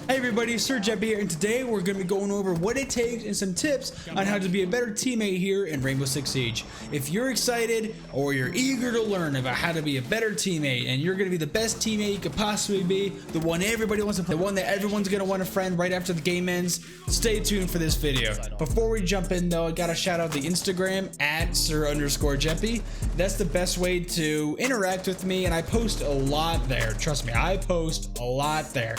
Hey everybody, Sir Jeppy here, and today we're going to be going over what it takes and some tips on how to be a better teammate here in Rainbow Six Siege. If you're excited or you're eager to learn about how to be a better teammate and you're going to be the best teammate you could possibly be, the one everybody wants to play, the one that everyone's going to want to friend right after the game ends, stay tuned for this video. Before we jump in though, I got to shout out the Instagram at sir_jeppy. That's the best way to interact with me, and I post a lot there. Trust me, I post a lot there.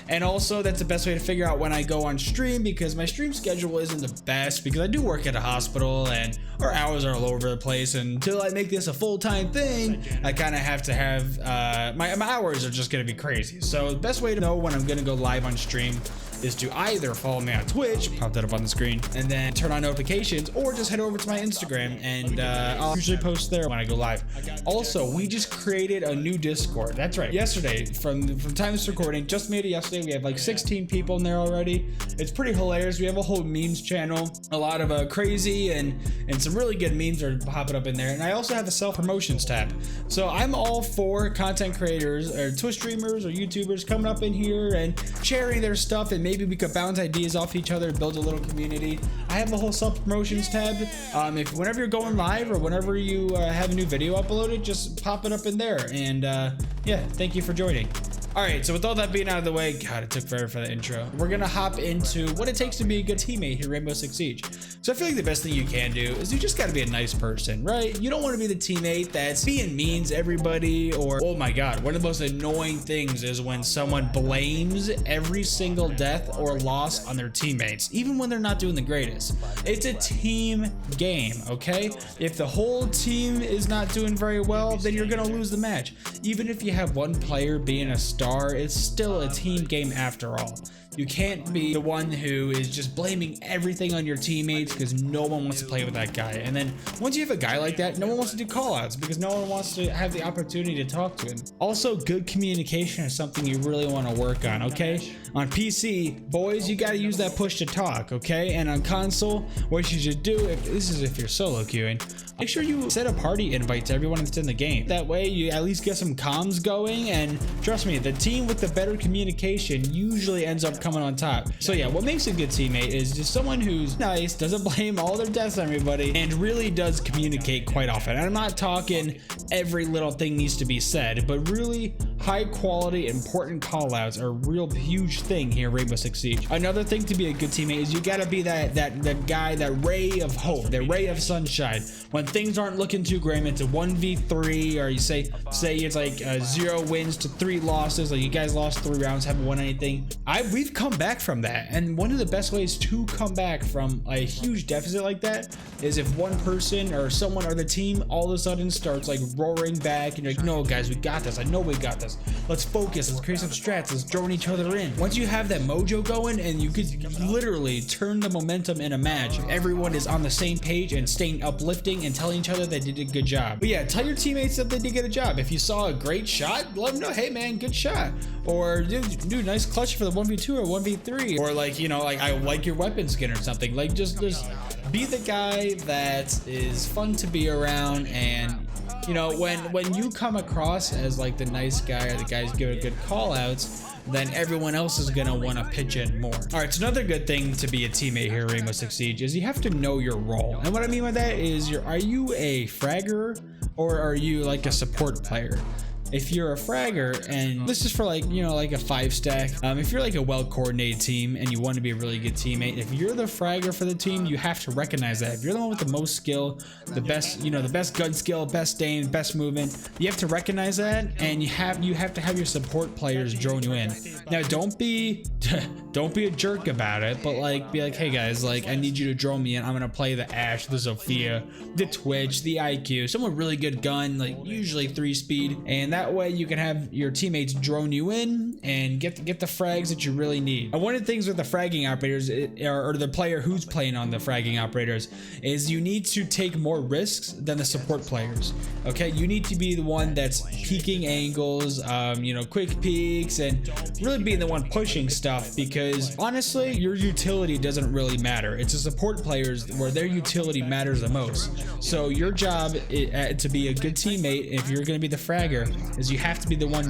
And also that's the best way to figure out when I go on stream, because my stream schedule isn't the best because I do work at a hospital and our hours are all over the place. And until I make this a full-time thing, I kind of have to have my hours are just gonna be crazy. So the best way to know when I'm gonna go live on stream is to either follow me on Twitch, pop that up on the screen, and then turn on notifications, or just head over to my Instagram, and I'll usually post there when I go live. Also, we just created a new Discord. That's right. Yesterday, from time of this recording, just made it yesterday. We have like 16 people in there already. It's pretty hilarious. We have a whole memes channel, a lot of crazy and some really good memes are popping up in there. And I also have a self-promotions tab. So I'm all for content creators or Twitch streamers or YouTubers coming up in here and sharing their stuff, and maybe we could bounce ideas off each other, build a little community. I have a whole self-promotions tab. Whenever you're going live or whenever you have a new video uploaded, just pop it up in there. And yeah, thank you for joining. All right, so with all that being out of the way, God, it took forever for the intro. We're gonna hop into what it takes to be a good teammate here in Rainbow Six Siege. So I feel like the best thing you can do is you just gotta be a nice person, right? You don't wanna be the teammate that's being mean to everybody, or, oh my God, one of the most annoying things is when someone blames every single death or loss on their teammates, even when they're not doing the greatest. It's a team game, okay? If the whole team is not doing very well, then you're gonna lose the match. Even if you have one player being a star, it's still a team game after all. You can't be the one who is just blaming everything on your teammates because no one wants to play with that guy. And then once you have a guy like that, no one wants to do call-outs because no one wants to have the opportunity to talk to him. Also, good communication is something you really want to work on, okay? On PC, boys, you got to use that push to talk, okay? And on console, what you should do, if you're solo queuing, make sure you set a party invite to everyone that's in the game. That way you at least get some comms going, and trust me, the team with the better communication usually ends up coming on top. So yeah, what makes a good teammate is just someone who's nice, doesn't blame all their deaths on everybody, and really does communicate quite often. And I'm not talking every little thing needs to be said, but really high quality, important call outs are a real huge thing here in Rainbow Six Siege. Another thing to be a good teammate is you gotta be that guy, that ray of hope, that ray of sunshine. When things aren't looking too grim, it's a 1v3, or you say it's like 0 wins to 3 losses, like you guys lost 3 rounds, haven't won anything. We've come back from that, and one of the best ways to come back from a huge deficit like that is if one person or someone or the team all of a sudden starts like roaring back, and you're like, no guys, we got this. I know we got this. Let's focus, let's create some strats, let's drone each other in. Once you have that mojo going, and you could literally turn the momentum in a match, everyone is on the same page and staying uplifting and telling each other they did a good job. But yeah, tell your teammates that they did get a job. If you saw a great shot, let them know, hey man, good shot. Or dude, nice clutch for the 1v2 or 1v3. Or like, you know, like I like your weapon skin or something. Like just be the guy that is fun to be around. And you know, when you come across as like the nice guy or the guys giving good call outs, then everyone else is gonna want to pitch in more. All right, so another good thing to be a teammate here in Rainbow Six Siege is you have to know your role. And what I mean by that is, are you a fragger or are you like a support player? If you're a fragger, and this is for like, you know, like a 5-stack, if you're like a well-coordinated team and you want to be a really good teammate, if you're the fragger for the team, you have to recognize that. If you're the one with the most skill, the best, you know, the best gun skill, best aim, best movement, you have to recognize that, and you have to have your support players drone you in. Now, don't be a jerk about it, but like be like, hey guys, like I need you to drone me in. I'm gonna play the Ash, the Sophia, the Twitch, the IQ, someone really good gun, like usually 3-speed, and that way you can have your teammates drone you in and get the frags that you really need. And one of the things with the fragging operators, or the player who's playing on the fragging operators, is you need to take more risks than the support players. Okay, you need to be the one that's peeking angles, you know, quick peeks, and really being the one pushing stuff, because honestly, your utility doesn't really matter. It's the support players where their utility matters the most. So your job to be a good teammate, if you're going to be the fragger, is you have to be the one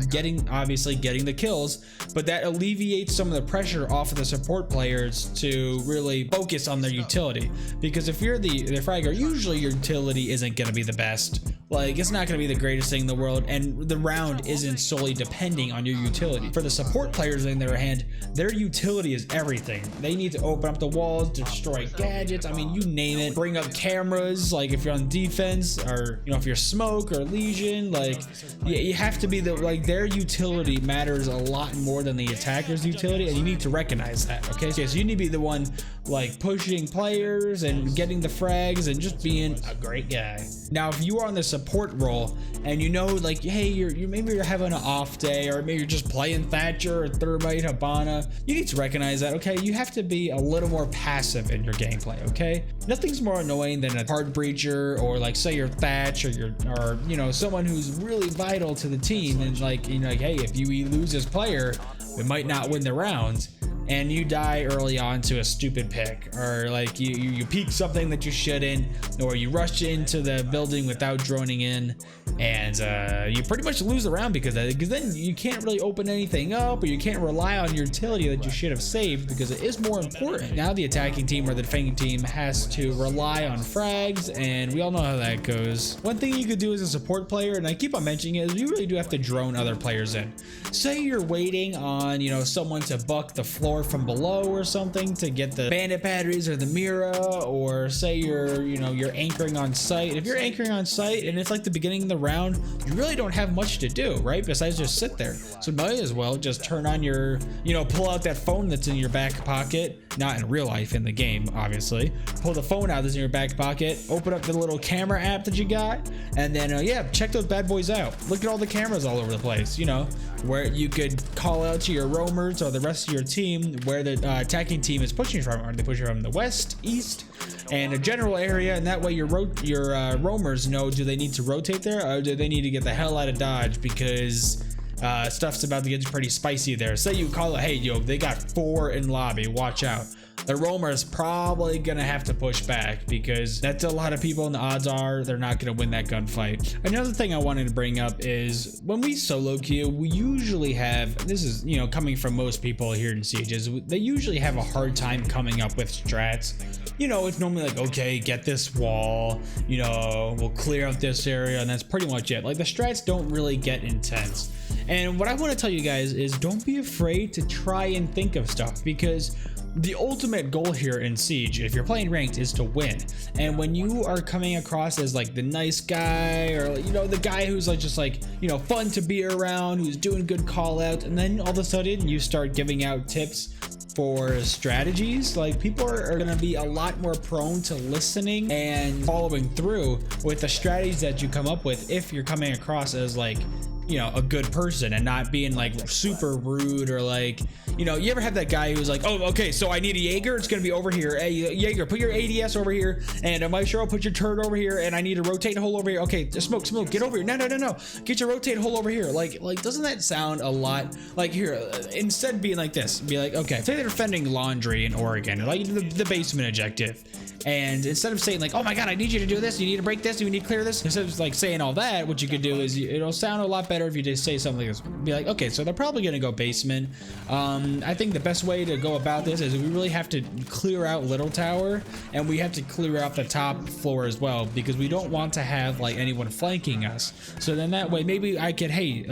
obviously getting the kills, but that alleviates some of the pressure off of the support players to really focus on their utility. Because if you're the fragger, usually your utility isn't going to be the best. Like, it's not going to be the greatest thing in the world, and the round isn't solely depending on your utility. For the support players, on the other hand, their utility is everything. They need to open up the walls, destroy gadgets, I mean, you name it, bring up cameras, like if you're on defense, or you know, if you're smoke or legion, like you have to be like their utility matters a lot more than the attacker's utility, and you need to recognize that. Okay, so you need to be the one like pushing players and getting the frags and just being a great guy. Now, if you are on the support role and you know, like, hey, maybe you're having an off day, or maybe you're just playing Thatcher or Thermite Habana, you need to recognize that. Okay, you have to be a little more passive in your gameplay. Okay, nothing's more annoying than a hard breacher, or like say you're Thatch, or you know, someone who's really vital to the team, and like, you know, like, hey, if you lose this player, we might not win the round, and you die early on to a stupid pick, or like you peek something that you shouldn't, or you rush into the building without droning in, and you pretty much lose the round because of that, because then you can't really open anything up, or you can't rely on your utility that you should have saved, because it is more important. Now the attacking team or the defending team has to rely on frags, and we all know how that goes. One thing you could do as a support player, and I keep on mentioning it, is you really do have to drone other players in. Say you're waiting on, you know, someone to buck the floor from below or something to get the bandit batteries or the Mira, or say you're anchoring on site. If you're anchoring on site and it's like the beginning of the round, you really don't have much to do, right, besides just sit there. So might as well just turn on your, pull out that phone that's in your back pocket, not in real life, in the game obviously. Pull the phone out that's in your back pocket, open up the little camera app that you got, and then yeah, check those bad boys out. Look at all the cameras all over the place, where you could call out to your roamers or the rest of your team where the attacking team is pushing from. Are they pushing from the west, east, and a general area? And that way your roamers know, do they need to rotate there, or do they need to get the hell out of Dodge because stuff's about to get pretty spicy there. Say you call it, hey, they got 4 in lobby, watch out. The roamer is probably gonna have to push back because that's a lot of people, and the odds are they're not gonna win that gunfight. Another thing I wanted to bring up is when we solo queue, we usually have, this is coming from most people here in Sieges, they usually have a hard time coming up with strats. It's normally like, okay, get this wall, we'll clear out this area, and that's pretty much it. Like, the strats don't really get intense. And what I want to tell you guys is, don't be afraid to try and think of stuff, because the ultimate goal here in Siege, if you're playing ranked, is to win. And when you are coming across as like the nice guy, or the guy who's like just like fun to be around, who's doing good call out, and then all of a sudden you start giving out tips for strategies, like people are going to be a lot more prone to listening and following through with the strategies that you come up with if you're coming across as like a good person and not being like super rude, or like you ever have that guy who's like, oh, okay, so I need a Jaeger, it's gonna be over here. Hey Jaeger, put your ADS over here, and my Cheryl, put your turret over here, and I need a rotate hole over here. Okay, smoke, get over here. No, get your rotate hole over here. Like doesn't that sound a lot like, here, instead being like this, be like, okay, say they're defending laundry in Oregon, like the basement objective, and instead of saying like, oh my god, I need you to do this, you need to break this, you need to clear this, instead of like saying all that, what you could do is it'll sound a lot better if you just say something like this. Be like, okay, so they're probably gonna go basement. I think the best way to go about this is we really have to clear out Little Tower, and we have to clear out the top floor as well, because we don't want to have like anyone flanking us. So then that way maybe I could, hey,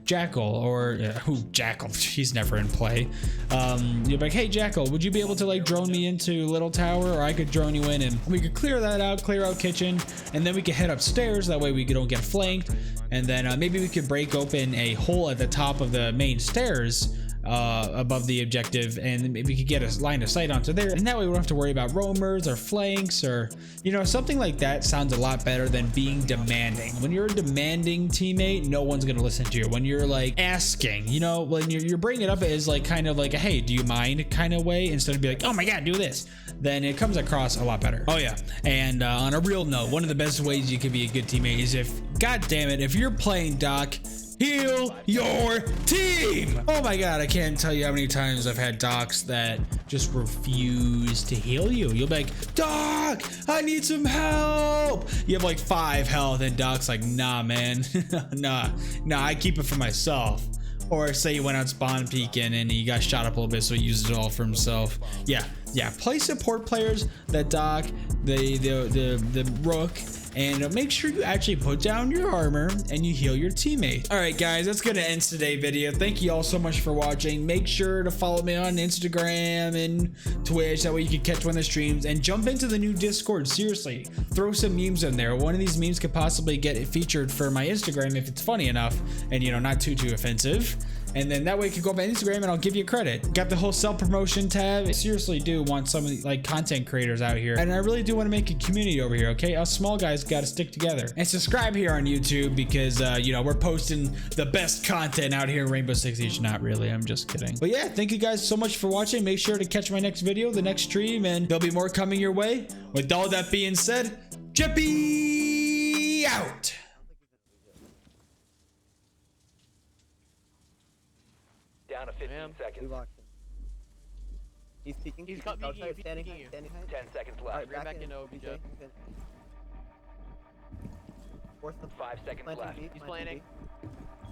Jackal, or who Jackal, he's never in play. You're like, hey Jackal, would you be able to like drone me into Little Tower, or I could drone you in, and we could clear that out, clear out kitchen, and then we could head upstairs. That way we don't get flanked, and then maybe we could break open a hole at the top of the main stairs above the objective, and maybe we could get a line of sight onto there, and that way we don't have to worry about roamers or flanks, or something like that. Sounds a lot better than being demanding. When you're a demanding teammate, no one's gonna listen to you. When you're like asking, when you're bringing it up as like kind of like a, hey, do you mind kind of way, instead of be like, oh my god, do this, then it comes across a lot better. Oh yeah, and on a real note, one of the best ways you can be a good teammate is if, god damn it, if you're playing Doc, heal your team. Oh my god, I can't tell you how many times I've had docs that just refuse to heal you. You'll be like, Doc, I need some help. You have like 5 health and Doc's like, nah man, nah, I keep it for myself. Or say you went out spawn peeking and he got shot up a little bit, so he used it all for himself. Yeah, play support players, the Doc, the Rook, and make sure you actually put down your armor and you heal your teammate. All right, guys, that's gonna end today's video. Thank you all so much for watching. Make sure to follow me on Instagram and Twitch. That way you can catch one of the streams and jump into the new Discord. Seriously, throw some memes in there. One of these memes could possibly get it featured for my Instagram if it's funny enough and, you know, not too offensive. And then that way you can go up on Instagram and I'll give you credit. Got the whole self-promotion tab. I seriously do want some of the like content creators out here. And I really do want to make a community over here, okay? Us small guys got to stick together. And subscribe here on YouTube because, you know, we're posting the best content out here in Rainbow Six Siege. Not really, I'm just kidding. But yeah, thank you guys so much for watching. Make sure to catch my next video, the next stream, and there'll be more coming your way. With all that being said, Jeppy out. Down to 15 seconds. He's peeking. He's got peeking. He's standing peeking. high, standing high. 10 seconds left. Alright, bring back in OB, Jeff. 5 seconds left. He's planning.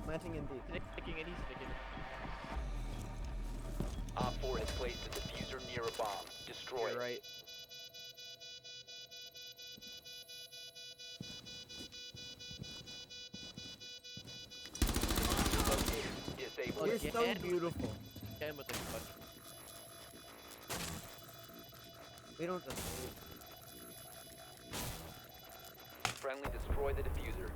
Planting in deep. Sticking it, he's sticking it. Op 4 has placed a diffuser near a bomb. Destroy it. You're right. Disable You're it. so beautiful. Him with the clutch. We don't just Friendly destroy the diffuser.